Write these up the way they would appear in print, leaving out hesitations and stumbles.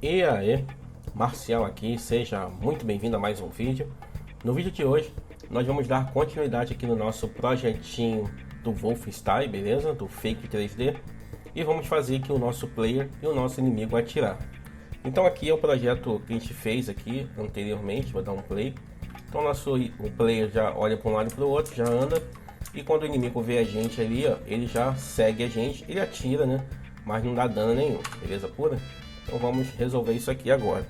E aí, Marcial aqui, seja muito bem-vindo a mais um vídeo. No vídeo de hoje, nós vamos dar continuidade aqui no nosso projetinho do Wolfenstein, beleza? Do Fake 3D. E vamos fazer aqui o nosso player e o nosso inimigo atirar. Então aqui é o projeto que a gente fez aqui anteriormente, vou dar um play. Então o player já olha para um lado e para o outro, já anda. E quando o inimigo vê a gente ali, ó, ele já segue a gente, ele atira, né? Mas não dá dano nenhum, beleza pura? Então vamos resolver isso aqui agora.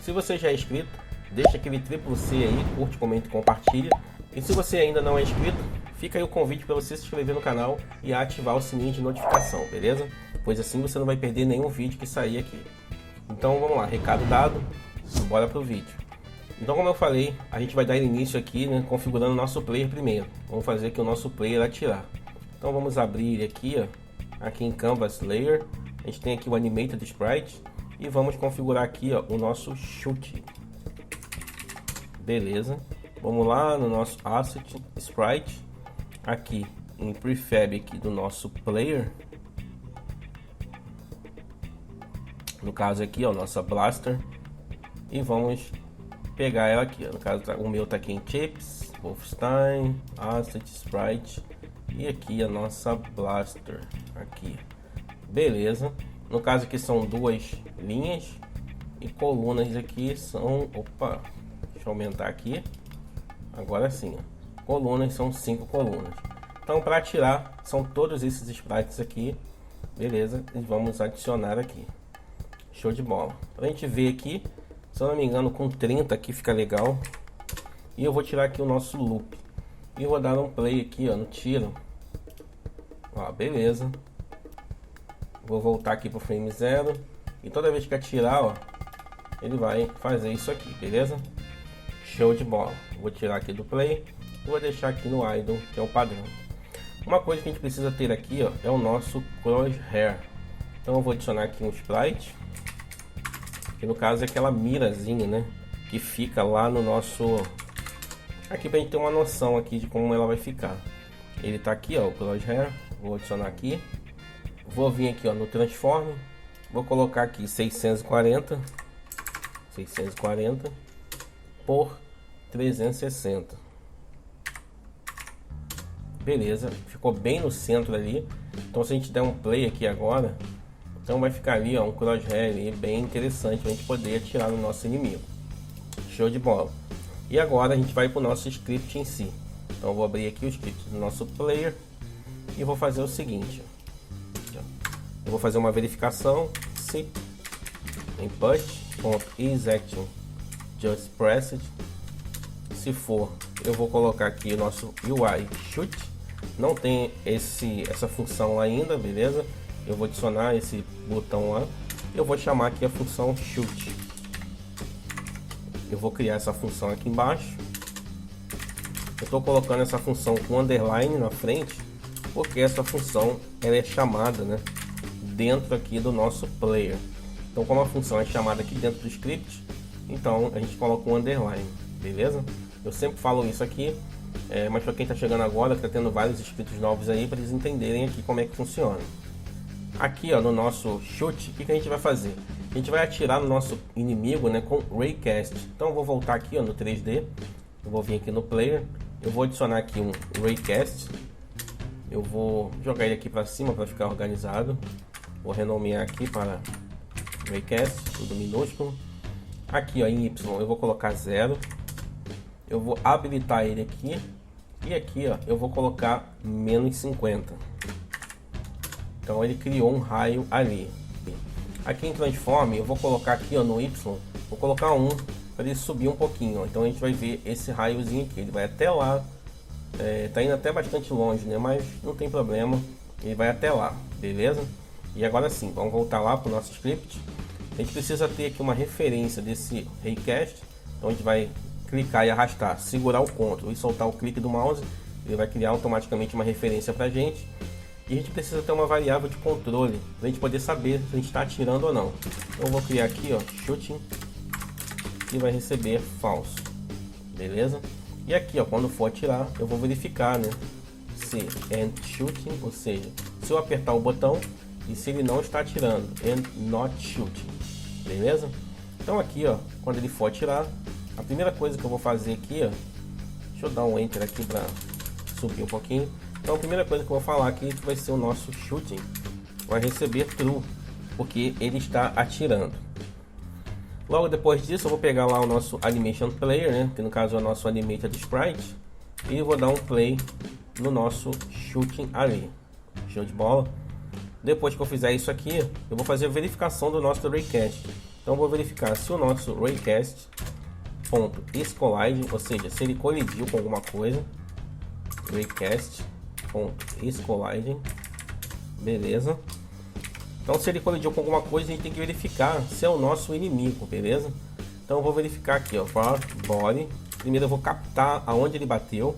Se você já é inscrito, deixa aquele triplo C aí, curte, comenta e compartilha. E se você ainda não é inscrito, fica aí o convite para você se inscrever no canal e ativar o sininho de notificação, beleza? Pois assim você não vai perder nenhum vídeo que sair aqui. Então vamos lá, recado dado, bora pro vídeo. Então, como eu falei, a gente vai dar início aqui, né, configurando o nosso player primeiro. Vamos fazer aqui o nosso player atirar. Então vamos abrir aqui, ó, aqui em Canvas Layer. A gente tem aqui o Animated Sprite e vamos configurar aqui, ó, o nosso chute. Beleza. Vamos lá no nosso Asset Sprite, aqui em Prefab aqui do nosso player. No caso aqui, ó, nossa Blaster. E vamos pegar ela aqui, ó. No caso o meu tá aqui em Chips, Wolfenstein, Asset Sprite e aqui a nossa Blaster aqui. Beleza. No caso aqui são duas linhas e colunas aqui são, opa, deixa eu aumentar aqui. Agora sim, ó. Colunas são 5 colunas. Então para atirar são todos esses sprites aqui. Beleza? E vamos adicionar aqui. Show de bola. Pra gente ver aqui, se eu não me engano, com 30 aqui fica legal. E eu vou tirar aqui o nosso loop. E eu vou dar um play aqui, ó, no tiro. Ó, beleza. Vou voltar aqui pro frame 0. E toda vez que atirar, ó, ele vai fazer isso aqui, beleza? Show de bola. Vou tirar aqui do play. E vou deixar aqui no idle, que é o padrão. Uma coisa que a gente precisa ter aqui, ó, é o nosso crosshair. Então eu vou adicionar aqui um sprite. Que no caso é aquela mirazinha, né? Que fica lá no nosso... Aqui pra gente ter uma noção aqui de como ela vai ficar. Ele tá aqui, ó, o crosshair. Vou adicionar aqui. Vou vir aqui, ó, no transform. Vou colocar aqui 640 por 360. Beleza, ficou bem no centro ali. Então se a gente der um play aqui agora, então vai ficar ali, ó, um crosshair ali bem interessante para a gente poder atirar no nosso inimigo. Show de bola. E agora a gente vai para o nosso script em si. Então eu vou abrir aqui o script do nosso player e vou fazer o seguinte. Eu vou fazer uma verificação se input.isAction just pressed. Se for, eu vou colocar aqui o nosso UI shoot. Não tem essa função ainda, beleza? Eu vou adicionar esse botão lá. Eu vou chamar aqui a função shoot. Eu vou criar essa função aqui embaixo. Eu estou colocando essa função com underline na frente, porque essa função ela é chamada, né, dentro aqui do nosso player. Então, como a função é chamada aqui dentro do script, então a gente coloca um underline, beleza? Eu sempre falo isso aqui, mas para quem está chegando agora, que está tendo vários inscritos novos aí, para eles entenderem aqui como é que funciona. Aqui, ó, no nosso chute, o que a gente vai fazer? A gente vai atirar no nosso inimigo, né, com Raycast. Então eu vou voltar aqui, ó, no 3D. Eu vou vir aqui no player. Eu vou adicionar aqui um Raycast. Eu vou jogar ele aqui para cima para ficar organizado. Vou renomear aqui para Raycast, tudo minúsculo. Aqui, ó, em Y eu vou colocar 0. Eu vou habilitar ele aqui. E aqui, ó, eu vou colocar menos 50. Então ele criou um raio ali. Aqui em Transform eu vou colocar aqui, ó, no Y, vou colocar 1 para ele subir um pouquinho, ó. Então a gente vai ver esse raiozinho aqui, ele vai até lá, tá indo até bastante longe, né? Mas não tem problema, ele vai até lá, beleza? E agora sim, vamos voltar lá para o nosso script. A gente precisa ter aqui uma referência desse Raycast, então a gente vai clicar e arrastar, segurar o Ctrl e soltar o clique do mouse, ele vai criar automaticamente uma referência para a gente. E a gente precisa ter uma variável de controle para a gente poder saber se a gente está atirando ou não. Então eu vou criar aqui, ó, shooting, e vai receber falso, beleza? E aqui, ó, quando for atirar, eu vou verificar, né, se and shooting, ou seja, se eu apertar o botão e se ele não está atirando, and not shooting. beleza? Então aqui, ó, quando ele for atirar, a primeira coisa que eu vou fazer aqui, ó, deixa eu dar um enter aqui para subir um pouquinho. Então a primeira coisa que eu vou falar aqui vai ser o nosso shooting vai receber true, porque ele está atirando. Logo depois disso eu vou pegar lá o nosso animation player, né, que no caso é o nosso animated sprite, e vou dar um play no nosso shooting ali. Show de bola. Depois que eu fizer isso aqui, eu vou fazer a verificação do nosso raycast. Então eu vou verificar se o nosso raycast .isCollide, ou seja, se ele colidiu com alguma coisa. Raycast.isCollide, beleza. Então se ele colidiu com alguma coisa, a gente tem que verificar se é o nosso inimigo, beleza? Então eu vou verificar aqui, ó, for body. Primeiro eu vou captar aonde ele bateu.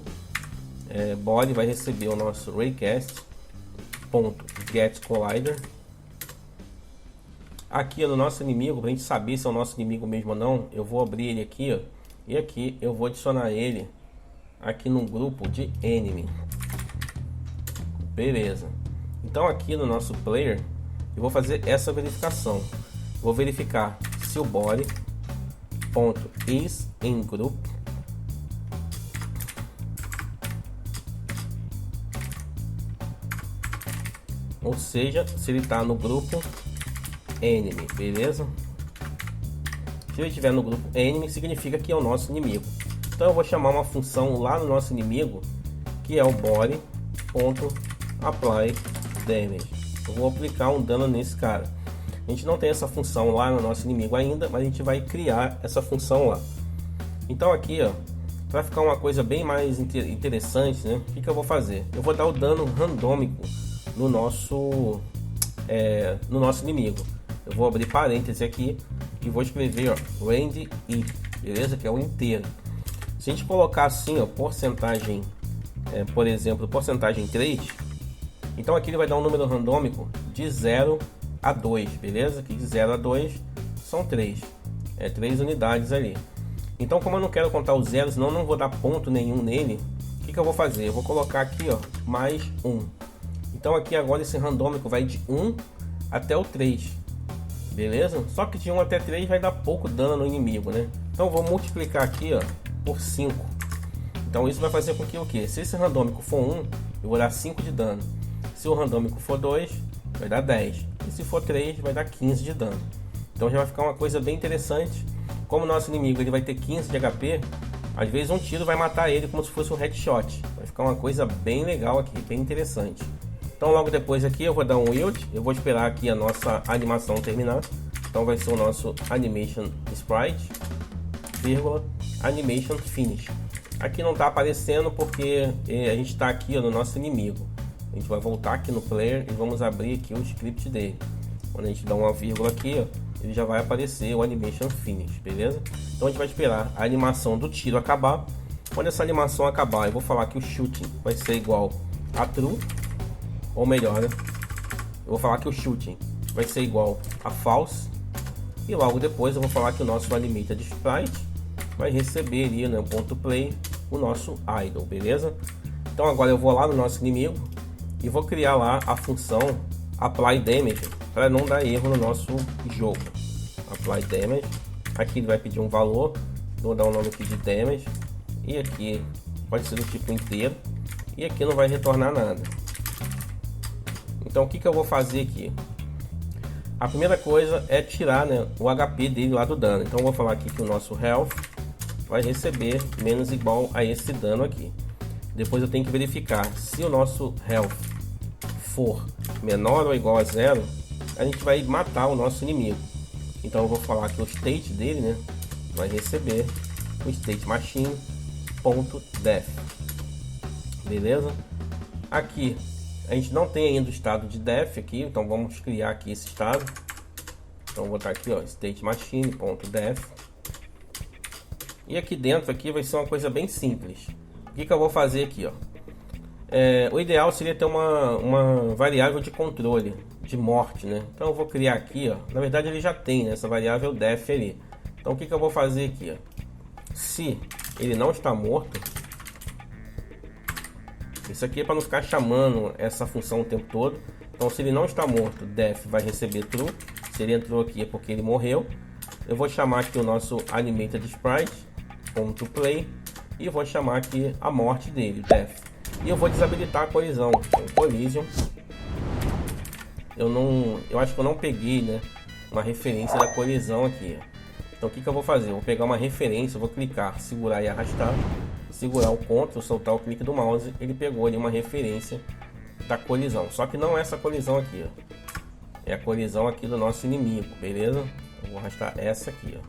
Body vai receber o nosso raycast.getCollider. Aqui no nosso inimigo, para a gente saber se é o nosso inimigo mesmo ou não, eu vou abrir ele aqui, ó, e aqui eu vou adicionar ele aqui no grupo de enemy. Beleza. Então aqui no nosso player eu vou fazer essa verificação. Vou verificar se o body.is em grupo ou seja, se ele está no grupo enemy, beleza? Se ele estiver no grupo enemy, significa que é o nosso inimigo. Então eu vou chamar uma função lá no nosso inimigo, que é o body.applyDamage. Eu vou aplicar um dano nesse cara. A gente não tem essa função lá no nosso inimigo ainda, mas a gente vai criar essa função lá. Então aqui, ó, para ficar uma coisa bem mais interessante, né? O que eu vou fazer? Eu vou dar o dano randômico no nosso inimigo. Eu vou abrir parênteses aqui e vou escrever, ó, range i, beleza? Que é o inteiro. Se a gente colocar assim, ó, porcentagem, por exemplo, porcentagem 3, então aqui ele vai dar um número randômico de 0 a 2, beleza? Que de 0 a 2 são 3, 3 unidades ali. Então, como eu não quero contar os zeros, senão eu não vou dar ponto nenhum nele, o que eu vou fazer? Eu vou colocar aqui, ó, mais 1. Então aqui agora esse randômico vai de 1 até o 3, beleza? Só que de 1 até 3 vai dar pouco dano no inimigo, né? Então eu vou multiplicar aqui, ó, por 5. Então isso vai fazer com que o quê? Se esse randômico for 1, eu vou dar 5 de dano. Se o randômico for 2, vai dar 10. E se for 3, vai dar 15 de dano. Então já vai ficar uma coisa bem interessante. Como o nosso inimigo ele vai ter 15 de HP, às vezes um tiro vai matar ele como se fosse um headshot. Vai ficar uma coisa bem legal aqui, bem interessante. Então logo depois aqui eu vou dar um yield, eu vou esperar aqui a nossa animação terminar. Então vai ser o nosso animation sprite, vírgula, animation finish. Aqui não está aparecendo porque a gente está aqui, ó, no nosso inimigo. A gente vai voltar aqui no player e vamos abrir aqui o script dele. Quando a gente dá uma vírgula aqui, ó, ele já vai aparecer o animation finish, beleza? Então a gente vai esperar a animação do tiro acabar. Quando essa animação acabar, eu vou falar que o shooting vai ser igual a true. Ou melhor, né? Eu vou falar que o shooting vai ser igual a false. E logo depois eu vou falar que o nosso animated sprite vai receber ali, né, ponto play, o nosso idle, beleza? Então agora eu vou lá no nosso inimigo e vou criar lá a função apply damage para não dar erro no nosso jogo. Apply damage. Aqui ele vai pedir um valor. Vou dar o nome aqui de damage. E aqui pode ser do tipo inteiro. E aqui não vai retornar nada. Então o que eu vou fazer aqui? A primeira coisa é tirar, né, o HP dele lá do dano. Então eu vou falar aqui que o nosso health vai receber menos igual a esse dano aqui. Depois eu tenho que verificar se o nosso health for menor ou igual a 0, a gente vai matar o nosso inimigo. Então eu vou falar que o state dele, né, vai receber o state machine.death, beleza? Aqui a gente não tem ainda o estado de death aqui, então vamos criar aqui esse estado. Então vou botar aqui, ó, state machine.death. E aqui dentro aqui vai ser uma coisa bem simples. O que eu vou fazer aqui, ó? O ideal seria ter uma variável de controle de morte, né? Então eu vou criar aqui, ó. Na verdade ele já tem, né, essa variável def ali. Então o que eu vou fazer aqui, ó? Se ele não está morto, isso aqui é para não ficar chamando essa função o tempo todo. Então se ele não está morto, def vai receber true. Se ele entrou aqui é porque ele morreu. Eu vou chamar aqui o nosso Animated Sprite, .play, e vou chamar aqui a morte dele, Death. E eu vou desabilitar a colisão, então, Collision. Eu acho que eu não peguei, né, uma referência da colisão aqui. Então o que eu vou fazer? Eu vou pegar uma referência, eu vou clicar, segurar e arrastar, segurar o Ctrl, soltar o clique do mouse, ele pegou ali uma referência da colisão. Só que não é essa colisão aqui, ó. É a colisão aqui do nosso inimigo, beleza? Eu vou arrastar essa aqui, ó.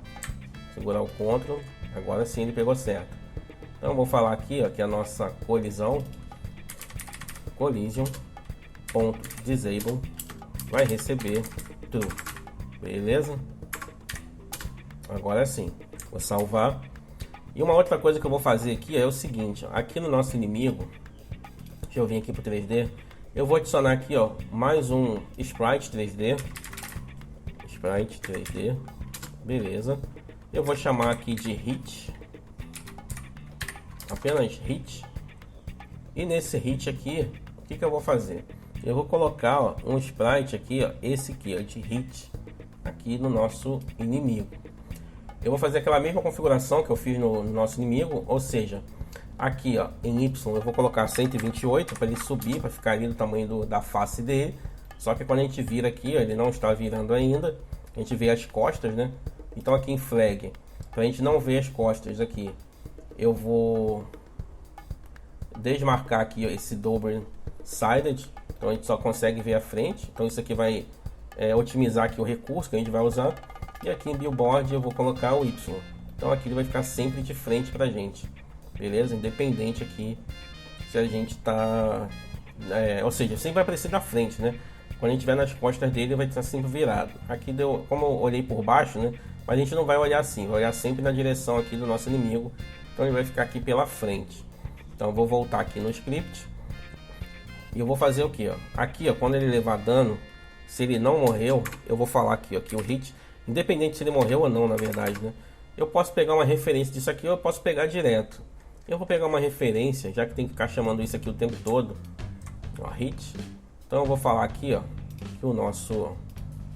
Segurar o Ctrl, agora sim ele pegou certo. Então eu vou falar aqui, ó, que a nossa colisão, collision.disable, vai receber true, beleza? Agora sim, vou salvar. E uma outra coisa que eu vou fazer aqui é o seguinte, ó, aqui no nosso inimigo, deixa eu vir aqui pro 3D, eu vou adicionar aqui, ó, mais um sprite 3D, beleza? Eu vou chamar aqui de hit, apenas hit. E nesse hit aqui, o que eu vou fazer? Eu vou colocar, ó, um sprite aqui, ó, esse aqui, ó, de hit, aqui no nosso inimigo. Eu vou fazer aquela mesma configuração que eu fiz no nosso inimigo, ou seja, aqui, ó, em Y eu vou colocar 128 para ele subir, para ficar ali do tamanho da face dele. Só que quando a gente vira aqui, ó, ele não está virando ainda, a gente vê as costas, né? Então aqui em flag, para a gente não ver as costas aqui, eu vou desmarcar aqui, ó, esse double sided, então a gente só consegue ver a frente. Então isso aqui vai otimizar aqui o recurso que a gente vai usar. E aqui em billboard eu vou colocar o Y. Então aqui ele vai ficar sempre de frente pra gente, beleza? Independente aqui se a gente tá... ou seja, sempre vai aparecer na frente, né? Quando a gente estiver nas costas dele, vai estar sempre virado. Aqui deu, como eu olhei por baixo, né? Mas a gente não vai olhar assim, vai olhar sempre na direção aqui do nosso inimigo. Então ele vai ficar aqui pela frente. Então eu vou voltar aqui no script. E eu vou fazer o que, ó? Aqui, ó, quando ele levar dano, se ele não morreu, eu vou falar aqui, ó, que o hit... Independente se ele morreu ou não, na verdade, né? Eu posso pegar uma referência disso aqui, ou eu posso pegar direto. Eu vou pegar uma referência, já que tem que ficar chamando isso aqui o tempo todo. Ó, hit. Então eu vou falar aqui, ó, que o nosso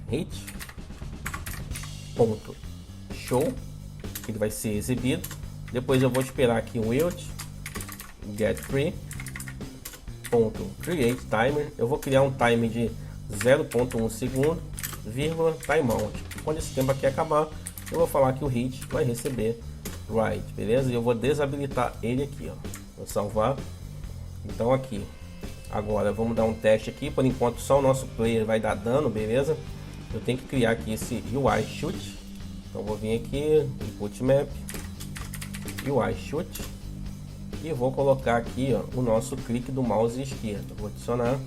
hit ponto show, que ele vai ser exibido. Depois eu vou esperar aqui o wild get free ponto create timer. Eu vou criar um timer de 0.1 segundo, vírgula timeout. Quando esse tempo aqui acabar, eu vou falar que o hit vai receber write, beleza? E eu vou desabilitar ele aqui, ó. Vou salvar. Então aqui, agora vamos dar um teste aqui. Por enquanto só o nosso player vai dar dano, beleza? Eu tenho que criar aqui esse UI shoot. Então vou vir aqui, input map, UI shoot, e vou colocar aqui, ó, o nosso clique do mouse esquerdo. Vou adicionar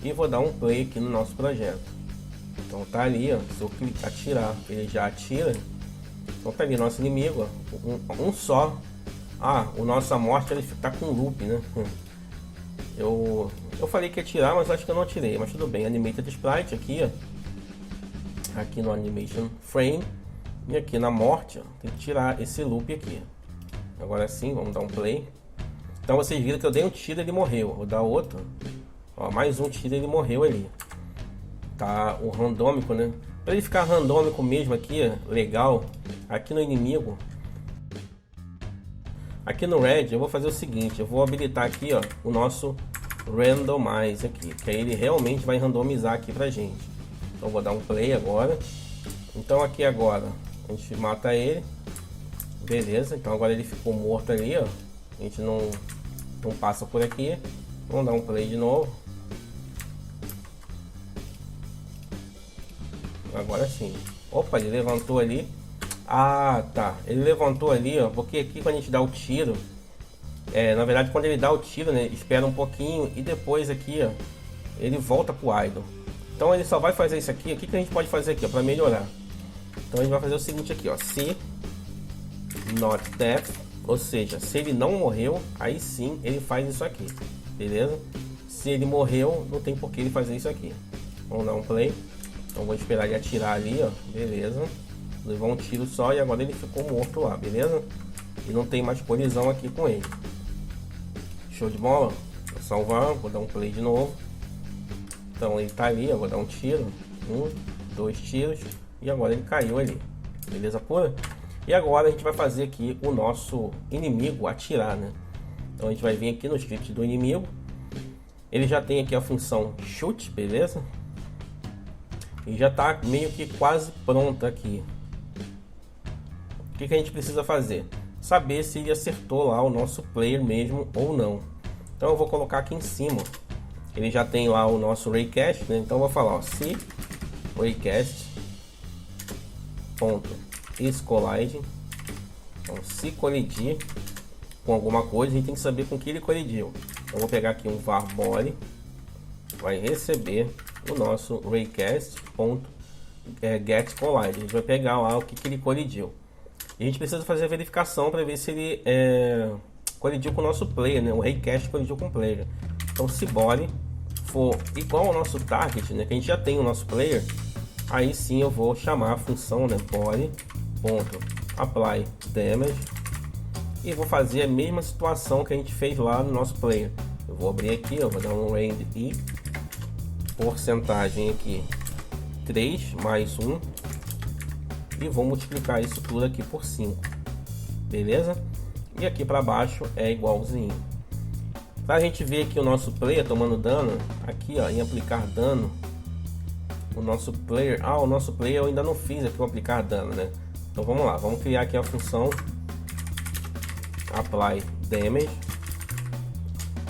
e vou dar um play aqui no nosso projeto. Então tá ali, ó, se eu clicar atirar, ele já atira. Então tá ali nosso inimigo, ó, um só. Ah, o nossa morte ele tá com loop, né? Eu falei que ia tirar, mas acho que eu não tirei, mas tudo bem. Animated Sprite aqui, ó, aqui no Animation Frame, e aqui na morte, ó, tem que tirar esse loop aqui. Agora sim, vamos dar um play. Então vocês viram que eu dei um tiro e ele morreu. Vou dar outro, ó, mais um tiro e ele morreu ali. Tá o randômico, né? Para ele ficar randômico mesmo aqui, legal, aqui no inimigo, aqui no Red, eu vou fazer o seguinte, eu vou habilitar aqui, ó, o nosso randomize aqui, que aí ele realmente vai randomizar aqui pra gente. Então vou dar um play agora. Então aqui agora a gente mata ele, beleza? Então agora ele ficou morto ali, ó. A gente não passa por aqui. Vamos dar um play de novo. Agora sim. Opa, ele levantou ali. Ah, tá. Ele levantou ali, ó. Porque aqui quando a gente dá o tiro, na verdade quando ele dá o tiro, né, espera um pouquinho e depois aqui, ó, ele volta pro idle. Então ele só vai fazer isso aqui. O que a gente pode fazer aqui, ó, para melhorar? Então a gente vai fazer o seguinte aqui, ó. Se not death, ou seja, se ele não morreu, aí sim ele faz isso aqui, beleza? Se ele morreu, não tem por que ele fazer isso aqui. Vamos dar um play. Então vou esperar ele atirar ali, ó, beleza. Levou um tiro só e agora ele ficou morto lá, beleza? E não tem mais colisão aqui com ele. Show de bola? Vou salvar, vou dar um play de novo. Então ele tá ali, eu vou dar um tiro. 2 tiros e agora ele caiu ali. Beleza pura? E agora a gente vai fazer aqui o nosso inimigo atirar, né? Então a gente vai vir aqui no script do inimigo. Ele já tem aqui a função shoot, beleza? E já está meio que quase pronta aqui. O que a gente precisa fazer? Saber se ele acertou lá o nosso player mesmo ou não. Então eu vou colocar aqui em cima. Ele já tem lá o nosso raycast, né? Então eu vou falar, ó, se raycast.isCollide, então, se colidir com alguma coisa, a gente tem que saber com que ele colidiu. Então, eu vou pegar aqui um var body, vai receber o nosso raycast.getCollide. A gente vai pegar lá o que ele colidiu. E a gente precisa fazer a verificação para ver se ele colidiu com o nosso player, né? O raycast colidiu com o player. Então, se body for igual ao nosso target, né? Que a gente já tem o nosso player, aí sim eu vou chamar a função, né? Body.apply damage e vou fazer a mesma situação que a gente fez lá no nosso player. Eu vou abrir aqui, eu vou dar um rand e porcentagem aqui 3 mais 1 e vou multiplicar isso tudo aqui por 5, beleza? E aqui para baixo é igualzinho. Para a gente ver aqui o nosso player tomando dano, aqui ó, em aplicar dano, o nosso player, o nosso player eu ainda não fiz aqui o aplicar dano, né? Então vamos lá, vamos criar aqui a função apply damage.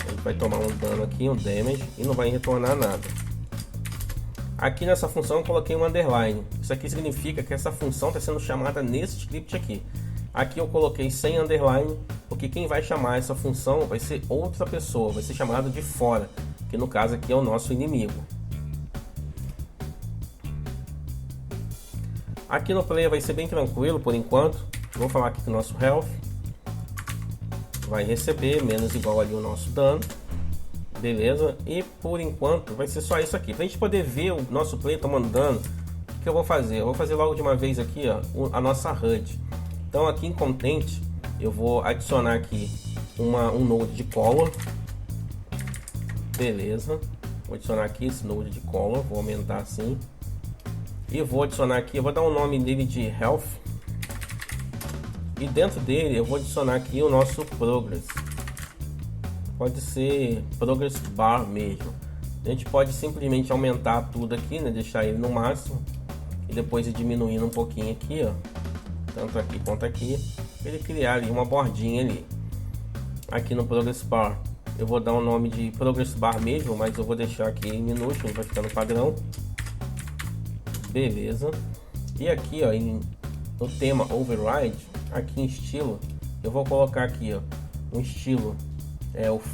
A gente vai tomar um dano aqui, um damage, e não vai retornar nada. Aqui nessa função eu coloquei um underline. Isso aqui significa que essa função está sendo chamada nesse script aqui. Aqui eu coloquei sem underline, porque quem vai chamar essa função vai ser outra pessoa, vai ser chamado de fora, que no caso aqui é o nosso inimigo. Aqui no player vai ser bem tranquilo por enquanto. Vou falar aqui que o nosso health vai receber menos igual ali o nosso dano, beleza? E por enquanto vai ser só isso aqui. Para a gente poder ver o nosso player tomando dano, o que eu vou fazer? Eu vou fazer logo de uma vez aqui, ó, a nossa HUD. Então aqui em Content eu vou adicionar aqui um node de color, beleza? Vou adicionar aqui esse node de color, vou aumentar assim e vou adicionar aqui, eu vou dar um nome dele de health e dentro dele eu vou adicionar aqui o nosso progress. Pode ser progress bar mesmo. A gente pode simplesmente aumentar tudo aqui, né? Deixar ele no máximo e depois ir diminuindo um pouquinho aqui, ó, tanto aqui quanto aqui, para ele criar ali uma bordinha ali. Aqui no progress bar eu vou dar um nome de progress bar mesmo, mas eu vou deixar aqui em minúsculo, vai ficar no padrão, beleza? E aqui ó, no tema override, aqui em estilo eu vou colocar aqui ó, um estilo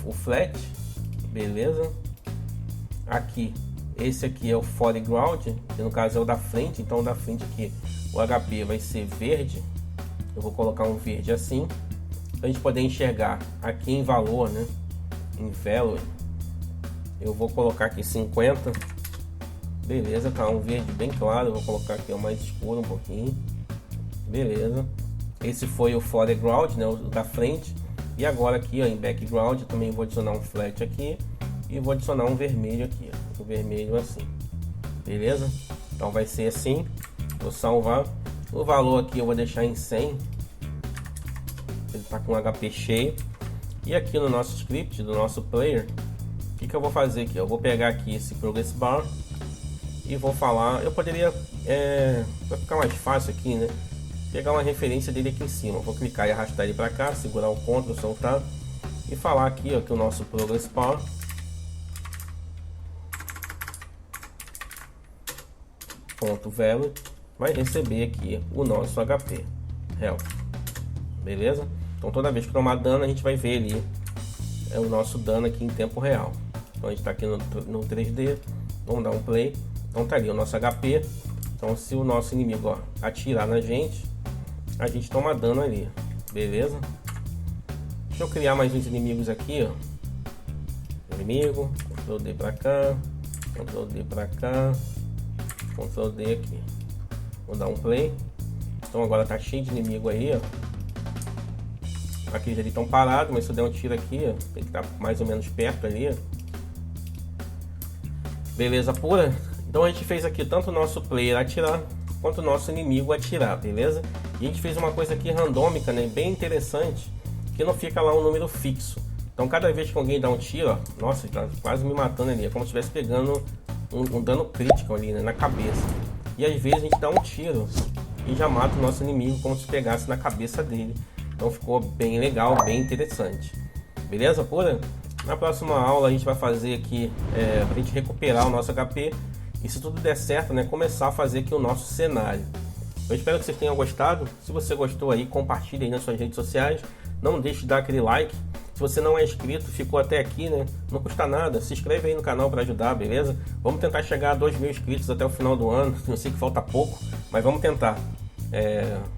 o flat, beleza? Aqui esse aqui é o foreground, que no caso é o da frente, então o da frente aqui o HP vai ser verde. Eu vou colocar um verde assim, para a gente poder enxergar aqui em valor, né? Em value, eu vou colocar aqui 50, beleza? Tá um verde bem claro, eu vou colocar aqui o mais escuro um pouquinho, beleza? Esse foi o foreground, né? O da frente. E agora aqui ó, em background eu também vou adicionar um flat aqui e vou adicionar um vermelho aqui, ó, um vermelho assim, beleza? Então vai ser assim. Vou salvar. O valor aqui eu vou deixar em 100. Ele está com HP cheio. E aqui no nosso script, do nosso player, o que eu vou fazer aqui? Eu vou pegar aqui esse progress bar e vou falar. Eu poderia, vai ficar mais fácil aqui, né? Pegar uma referência dele aqui em cima. Vou clicar e arrastar ele para cá, segurar o Ctrl, soltar e falar aqui ó, que o nosso progress bar .value vai receber aqui o nosso HP health, beleza? Então toda vez que tomar dano a gente vai ver ali o nosso dano aqui em tempo real. Então a gente está aqui no 3D, vamos dar um play. Então tá ali o nosso HP. Então se o nosso inimigo ó, atirar na gente, a gente toma dano ali, beleza? Deixa eu criar mais uns inimigos aqui, ó. Inimigo, Ctrl D para cá, Ctrl D para cá, Ctrl D aqui. Vou dar um play. Então agora tá cheio de inimigo aí, ó. Aqui já estão parados, mas se eu der um tiro aqui, ó, tem que estar mais ou menos perto ali, ó. Beleza pura. Então a gente fez aqui tanto o nosso player atirar quanto o nosso inimigo atirar, beleza? E a gente fez uma coisa aqui randômica, né, bem interessante, que não fica lá um número fixo. Então cada vez que alguém dá um tiro, ó, nossa, tá quase me matando ali, é como se estivesse pegando um dano crítico ali, né, na cabeça. E às vezes a gente dá um tiro e já mata o nosso inimigo como se pegasse na cabeça dele. Então ficou bem legal, bem interessante. Beleza, pura? Na próxima aula a gente vai fazer aqui, pra gente recuperar o nosso HP. E se tudo der certo, né, começar a fazer aqui o nosso cenário. Eu espero que vocês tenham gostado. Se você gostou aí, compartilhe aí nas suas redes sociais. Não deixe de dar aquele like. Se você não é inscrito, ficou até aqui, né? Não custa nada. Se inscreve aí no canal para ajudar, beleza? Vamos tentar chegar a 2.000 inscritos até o final do ano. Eu sei que falta pouco, mas vamos tentar.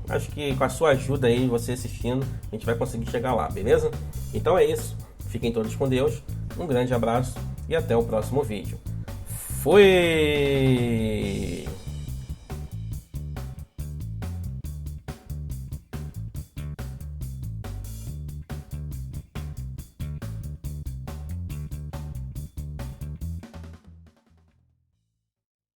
Acho que com a sua ajuda aí, você assistindo, a gente vai conseguir chegar lá, beleza? Então é isso. Fiquem todos com Deus. Um grande abraço e até o próximo vídeo. Fui!